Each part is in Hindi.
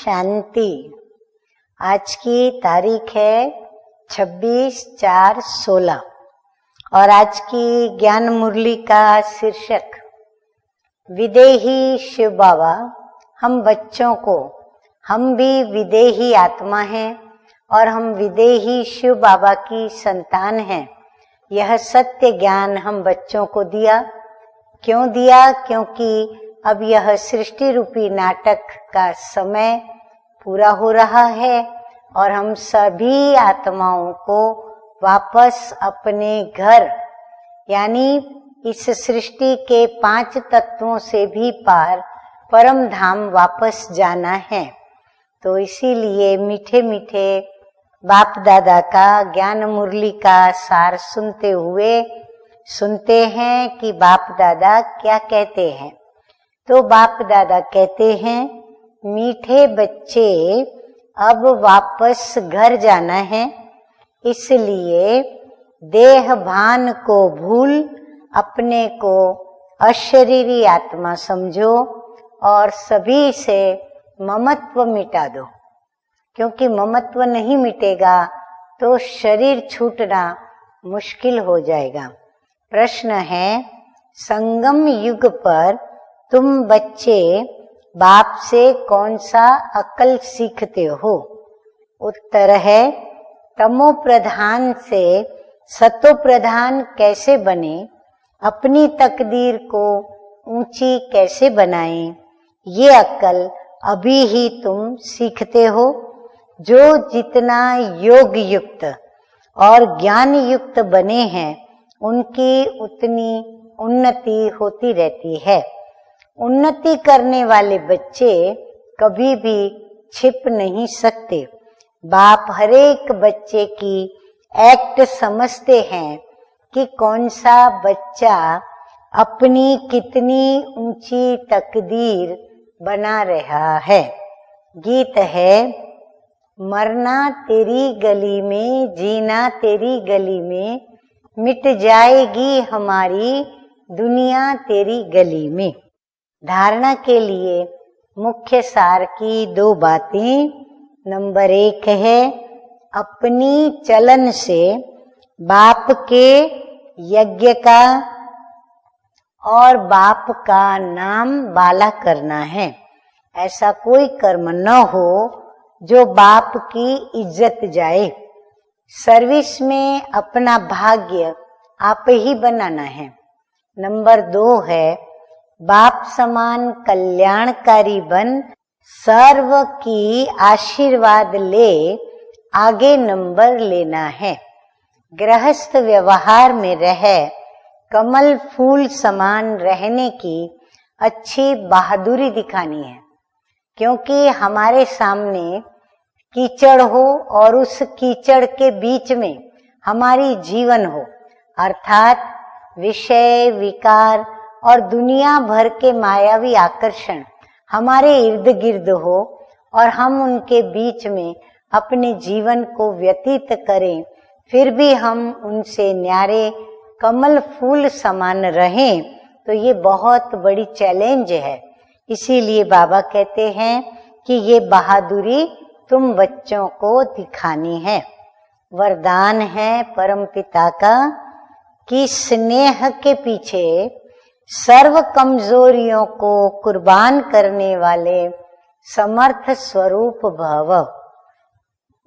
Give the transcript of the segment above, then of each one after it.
शांति। आज की तारीख है 26/4/16 और आज की ज्ञान मुरली का शीर्षक विदेही शिव बाबा। हम बच्चों को, हम भी विदेही आत्मा हैं और हम विदेही शिव बाबा की संतान हैं। यह सत्य ज्ञान हम बच्चों को दिया। क्यों दिया? क्योंकि अब यह सृष्टि रूपी नाटक का समय पूरा हो रहा है और हम सभी आत्माओं को वापस अपने घर, यानी इस सृष्टि के 5 तत्वों से भी पार परम धाम वापस जाना है। तो इसीलिए मीठे मीठे बाप दादा का ज्ञान मुरली का सार सुनते हुए सुनते हैं कि बाप दादा क्या कहते हैं। तो बाप दादा कहते हैं, मीठे बच्चे अब वापस घर जाना है, इसलिए देह भान को भूल अपने को अशरीरी आत्मा समझो और सभी से ममत्व मिटा दो। क्योंकि ममत्व नहीं मिटेगा तो शरीर छूटना मुश्किल हो जाएगा। प्रश्न है, संगम युग पर तुम बच्चे बाप से कौन सा अक्ल सीखते हो? उत्तर है, तमो प्रधान से सतो प्रधान कैसे बने, अपनी तकदीर को ऊंची कैसे बनाएं, ये अक्ल अभी ही तुम सीखते हो। जो जितना योग युक्त और ज्ञान युक्त बने हैं उनकी उतनी उन्नति होती रहती है। उन्नति करने वाले बच्चे कभी भी छिप नहीं सकते। बाप हरेक बच्चे की एक्ट समझते हैं कि कौन सा बच्चा अपनी कितनी ऊंची तकदीर बना रहा है। गीत है, मरना तेरी गली में, जीना तेरी गली में, मिट जाएगी हमारी दुनिया तेरी गली में। धारणा के लिए मुख्य सार की 2 बातें। नंबर 1 है, अपनी चलन से बाप के यज्ञ का और बाप का नाम बाला करना है। ऐसा कोई कर्म न हो जो बाप की इज्जत जाए। सर्विस में अपना भाग्य आप ही बनाना है। नंबर 2 है, बाप समान कल्याणकारी बन सर्व की आशीर्वाद ले आगे नंबर लेना है। गृहस्थ व्यवहार में रह कमल फूल समान रहने की अच्छी बहादुरी दिखानी है। क्योंकि हमारे सामने कीचड़ हो और उस कीचड़ के बीच में हमारी जीवन हो, अर्थात विषय विकार और दुनिया भर के मायावी आकर्षण हमारे इर्द गिर्द हो और हम उनके बीच में अपने जीवन को व्यतीत करें, फिर भी हम उनसे न्यारे कमल फूल समान रहें, तो ये बहुत बड़ी चैलेंज है। इसीलिए बाबा कहते हैं कि ये बहादुरी तुम बच्चों को दिखानी है। वरदान है परमपिता का कि स्नेह के पीछे सर्व कमजोरियों को कुर्बान करने वाले समर्थ स्वरूप भव।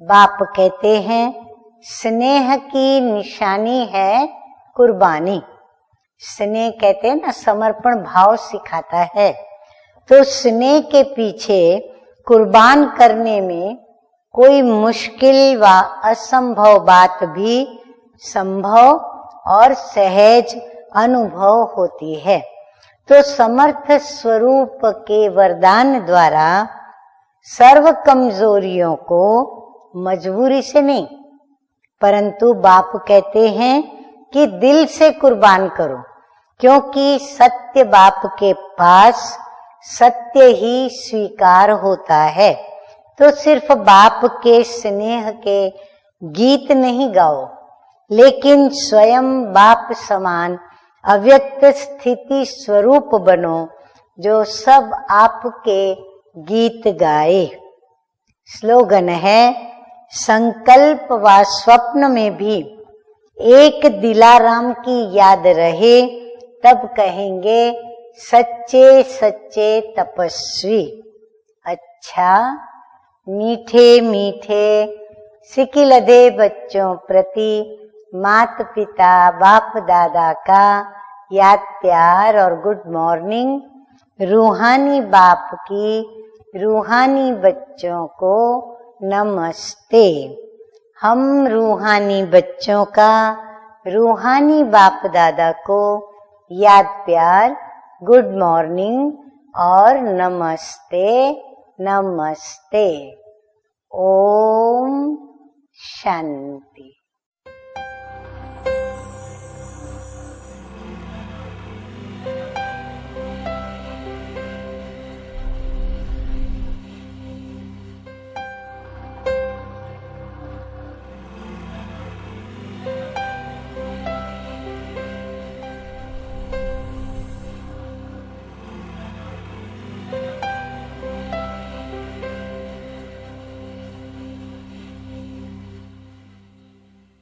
बाप कहते हैं, स्नेह की निशानी है कुर्बानी। स्नेह कहते हैं ना, समर्पण भाव सिखाता है। तो स्नेह के पीछे कुर्बान करने में कोई मुश्किल व असंभव बात भी संभव और सहज अनुभव होती है। तो समर्थ स्वरूप के वरदान द्वारा सर्व कमजोरियों को मजबूरी से नहीं, परंतु बाप कहते हैं कि दिल से कुर्बान करो। क्योंकि सत्य बाप के पास सत्य ही स्वीकार होता है। तो सिर्फ बाप के स्नेह के गीत नहीं गाओ, लेकिन स्वयं बाप समान अव्यक्त स्थिति स्वरूप बनो, जो सब आपके गीत गाए। स्लोगन है, संकल्प व स्वप्न में भी एक दिलाराम की याद रहे, तब कहेंगे सच्चे सच्चे तपस्वी। अच्छा, मीठे मीठे सिकिलधे बच्चों प्रति माता पिता बाप दादा का याद प्यार और गुड मॉर्निंग। रूहानी बाप की रूहानी बच्चों को नमस्ते। हम रूहानी बच्चों का रूहानी बाप दादा को याद प्यार, गुड मॉर्निंग और नमस्ते नमस्ते। ओम शांति।